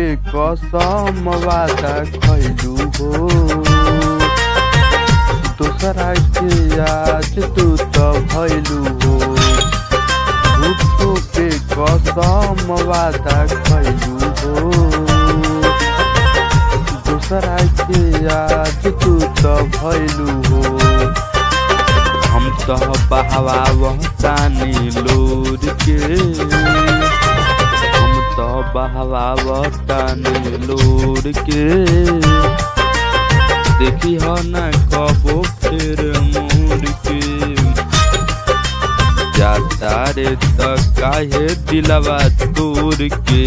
के कसम वादा खैलू हो, दूसरा के आज तू तो भैलू हो। झूठों के कसम वादा खैलू हो, दूसरा के आज तू तो भैलू हो। हम तो बहवावतानी लोर के, हम तो बहवावतानी लोर के। देखी हो न कबो फिर मोर के, जाता रे त काहे दिलवा तोड़ के।